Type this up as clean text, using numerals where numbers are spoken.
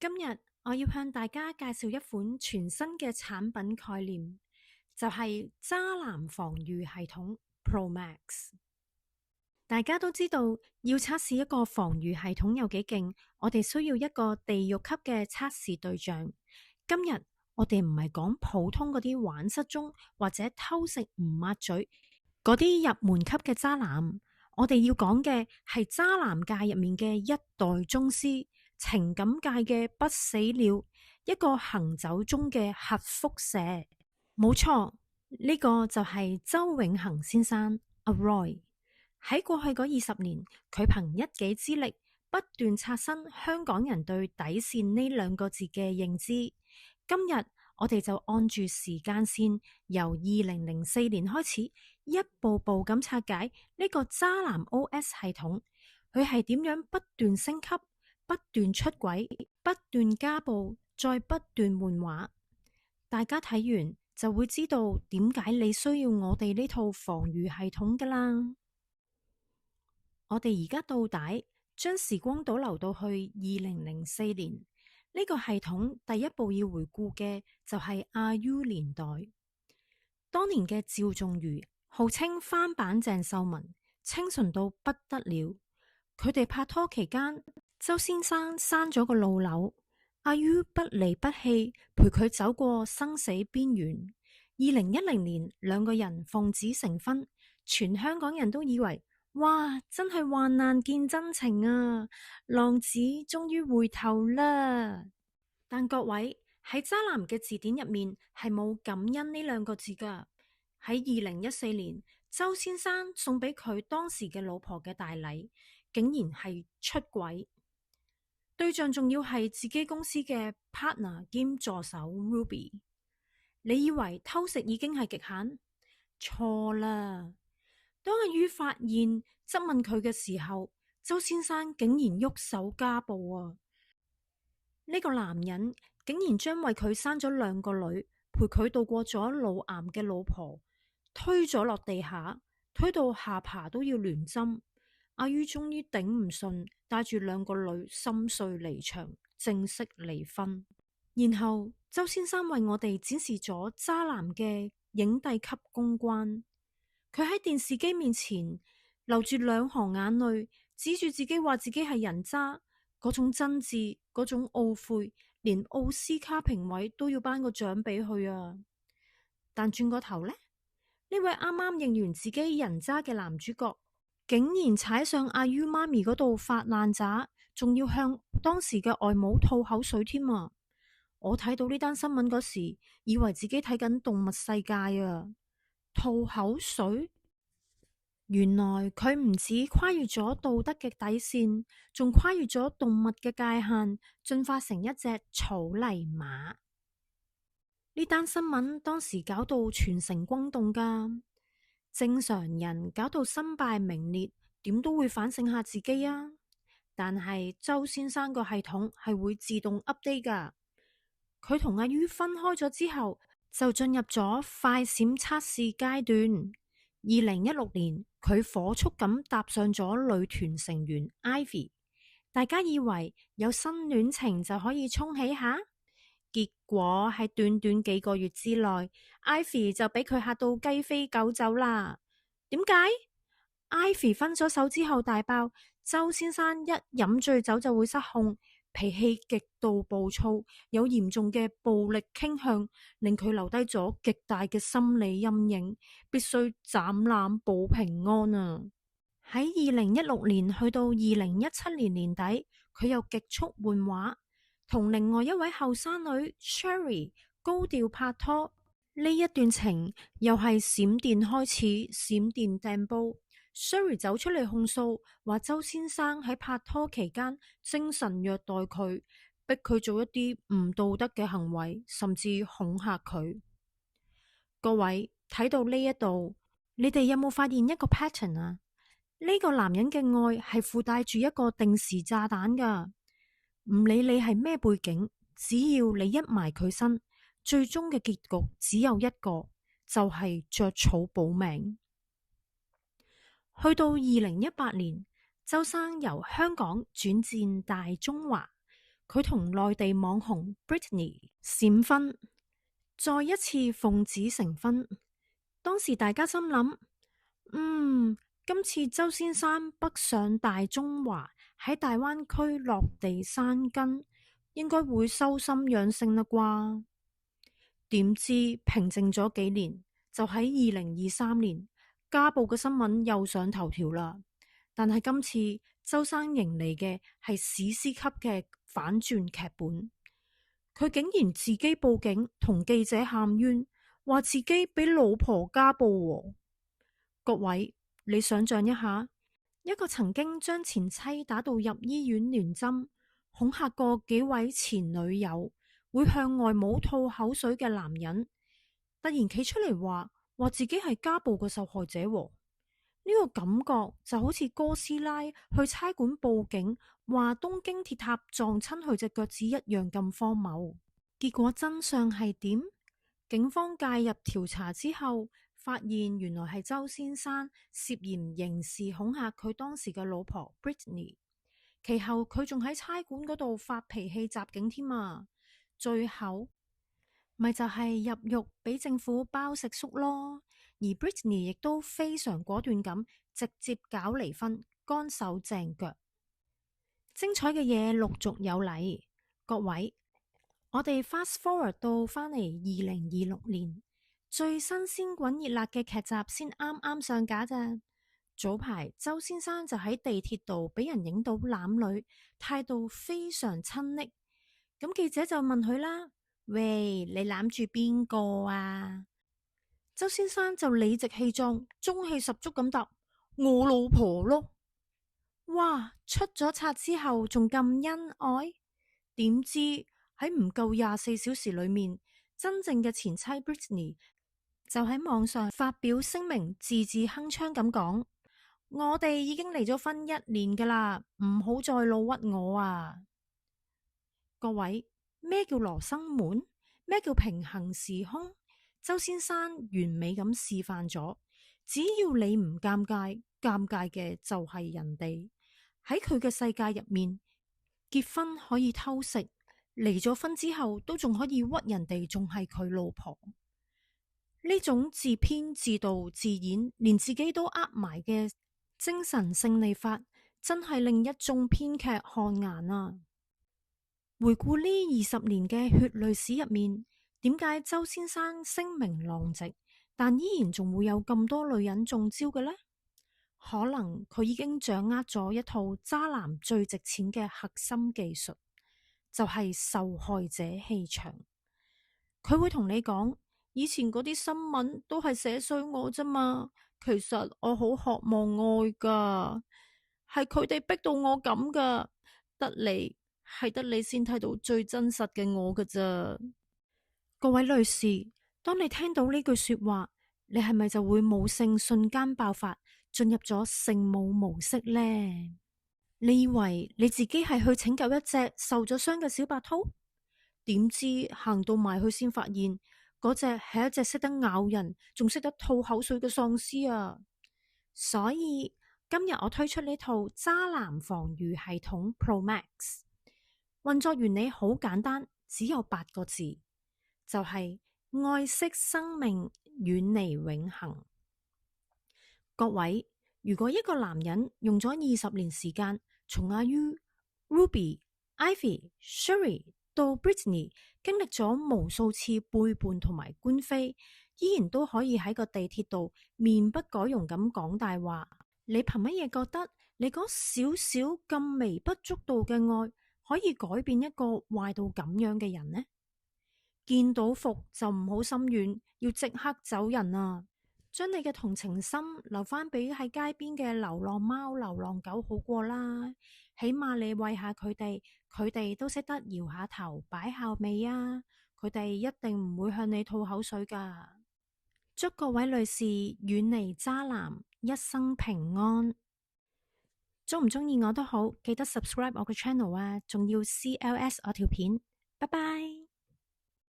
今日我要向大家介紹一款全新嘅產品概念，就係渣男防禦系統 Pro Max。大家都知道，要測試一個防禦系統有幾勁，我哋需要一個地獄級嘅測試對象。今日我哋唔係講普通嗰啲玩失蹤或者偷食唔抹嘴嗰啲入門級嘅渣男，我哋要講嘅係渣男界入面嘅一代宗師，情感界嘅不死鳥，一個行走中嘅核輻射。冇錯，呢個就係周永恒先生阿 Roy。喺過去嗰20年，佢憑一己之力不斷刷新香港人對底線呢兩個字嘅認知。今日我哋就按住時間線，由2004年開始，一步步咁拆解呢個渣男 OS 系統，佢係點樣不斷升級、不斷出軌、不斷家暴，再不斷換畫。大家睇完就會知道點解你需要我哋呢套防禦系統㗎啦。我哋而家倒帶，將時光倒流到去2004年，呢個系統第一步要回顧嘅就係阿 U 年代。當年嘅趙仲如號稱翻版鄭秀文，清純到不得了。佢哋拍拖期間，周先生生咗個老瘤，阿 U 不離不棄，陪佢走過生死邊緣。2010年，兩個人奉子成婚，全香港人都以為哇，真係患難見真情啊！浪子終於回頭啦。但各位，喺渣男嘅字典入面係冇感恩呢兩個字噶。喺2014年，周先生送俾佢當時嘅老婆嘅大禮，竟然係出軌，對象仲要係自己公司嘅 partner 兼助手 Ruby。你以為偷食已經係極限？錯啦！當阿于發現質問佢嘅時候，周先生竟然喐手家暴啊！呢個男人竟然將為佢生咗2個女，陪佢度過咗腦癌嘅老婆推咗落地下，推到下巴都要亂針。阿于終於頂唔順，帶住2個女心碎離場，正式離婚。然後周先生為我哋展示咗渣男嘅影帝級公關。佢喺電視機面前流住2行眼淚，指住自己話自己係人渣，嗰種真摯，嗰種懊悔，連奧斯卡評委都要頒個獎俾佢啊！但轉個頭呢，呢位啱啱認完自己人渣嘅男主角，竟然踩上阿 U 媽咪嗰度發爛渣，仲要向當時嘅外母吐口水添啊！我睇到呢單新聞嗰時，以為自己睇緊動物世界啊！吐口水，原來佢唔止跨越咗道德嘅底線，仲跨越咗動物嘅界限，進化成一隻草泥馬。呢單新聞當時搞到全城轟動噶，正常人搞到身敗名裂，點都會反省下自己啊。但係周先生個系統係會自動 update 噶，佢同阿于分開咗之後，就進入咗快閃測試階段。2016年，佢火速咁搭上咗女團成員 Ivy， 大家以為有新戀情就可以沖起下，結果喺短短幾個月之內 ，Ivy 就俾佢嚇到雞飛狗走啦。點解？ Ivy 分咗手之後大爆，周先生一飲醉酒就會失控，脾氣極度暴躁，有嚴重嘅暴力傾向，令佢留低咗極大嘅心理陰影，必須斬纜保平安啊！喺2016年去到2017年年底，佢又極速換畫，同另外一位後生女 Sherry 高調拍拖。呢一段情又係閃電開始，閃電掟煲。Sherry 走出嚟控訴，話周先生喺拍拖期間精神虐待佢，逼佢做一啲唔道德嘅行為，甚至恐嚇佢。各位睇到呢一度，你哋有冇發現一個 pattern 啊？呢個男人嘅愛係附帶住一個定時炸彈噶，唔理你係咩背景，只要你一埋佢身，最終嘅結局只有一個，就係着草保命。去到2018年，周生由香港轉戰大中華，佢同內地網紅 Britney 閃婚，再一次奉子成婚。當時大家心諗，今次周先生北上大中華，喺大灣區落地生根，應該會修心養性啦啩？點知平靜咗幾年，就喺2023年，家暴嘅新聞又上頭條啦。但係今次周生迎嚟嘅係史詩級嘅反轉劇本，佢竟然自己報警同記者喊冤，話自己俾老婆家暴喎。各位，你想象一下，一個曾經將前妻打到入醫院亂針，恐嚇過幾位前女友，會向外母吐口水嘅男人，突然企出嚟話自己係家暴嘅受害者喎。呢個感覺就好似哥斯拉去差館報警，話東京鐵塔撞親佢隻腳趾一樣咁荒謬。結果真相係點？警方介入調查之後，發現原來係周先生涉嫌刑事恐嚇佢當時嘅老婆 Britney。其後佢仲喺差館嗰度發脾氣襲警添啊！最後咪就係入獄俾政府包食宿咯。而 Britney 亦都非常果斷咁直接搞離婚，乾手淨腳。精彩嘅嘢陸續有嚟，各位，我哋 fast forward 到返嚟2026年，最新鮮滾熱辣嘅劇集先啱啱上架咋。早排周先生就喺地鐵度俾人影到攬女，態度非常親昵。咁記者就問佢啦：喂，你攬住邊個啊？周先生就理直氣壯、中氣十足咁答：我老婆咯。哇！出咗冊之後仲咁恩愛，點知喺唔夠24小時裏面，真正嘅前妻 Britney 就喺網上發表聲明，字字鏗鏘咁講：我哋已經離咗婚1年噶啦，唔好再老屈我啊！各位，咩叫羅生門？咩叫平行時空？周先生完美咁示範咗，只要你唔尷尬，尷尬嘅就係人哋。喺佢嘅世界入面，結婚可以偷食，離咗婚之後都仲可以屈人哋，仲係佢老婆。呢種自編自導自演，連自己都呃埋嘅精神勝利法，真係令一眾編劇汗顏啊！回顧呢20年嘅血淚史入面，點解周先生聲名狼藉，但依然仲會有咁多女人中招嘅呢？可能佢已經掌握咗一套渣男最值錢嘅核心技術，就係受害者氣場。佢會同你講，以前嗰啲新聞都係寫衰我啫嘛，其實我好渴望愛噶，係佢哋逼到我咁噶，係得你先睇到最真實嘅我噶咋。各位女士，當你聽到呢句說話，你係咪就會母性瞬間爆發，進入咗聖母模式呢？你以為你自己係去拯救一隻受咗傷嘅小白兔？點知行到埋去先發現，嗰隻係一隻識得咬人，仲識得吐口水嘅喪屍啊！所以今日我推出呢套渣男防禦系統 Pro Max， 運作原理好簡單，只有8個字，就係愛惜生命，遠離永恆。各位，如果一個男人用咗20年時間，從阿 Ruby、Ivy、Sherry 到 Britney， 經歷咗無數次背叛同埋官非，依然都可以喺個地鐵度面不改容咁講大話，你憑乜嘢覺得你嗰少少咁微不足道嘅愛可以改變一個壞到咁樣嘅人呢？見到伏就唔好心軟，要即刻走人啊！將你嘅同情心留返俾喺街邊嘅流浪貓、流浪狗好過啦，起碼你餵下佢哋，佢哋都識得搖下頭、擺下尾啊！佢哋一定唔會向你吐口水㗎。祝各位女士遠離渣男，一生平安。鍾唔鍾意我都好，記得 subscribe 我嘅 channel 啊，仲要 CLS 我條片。拜拜。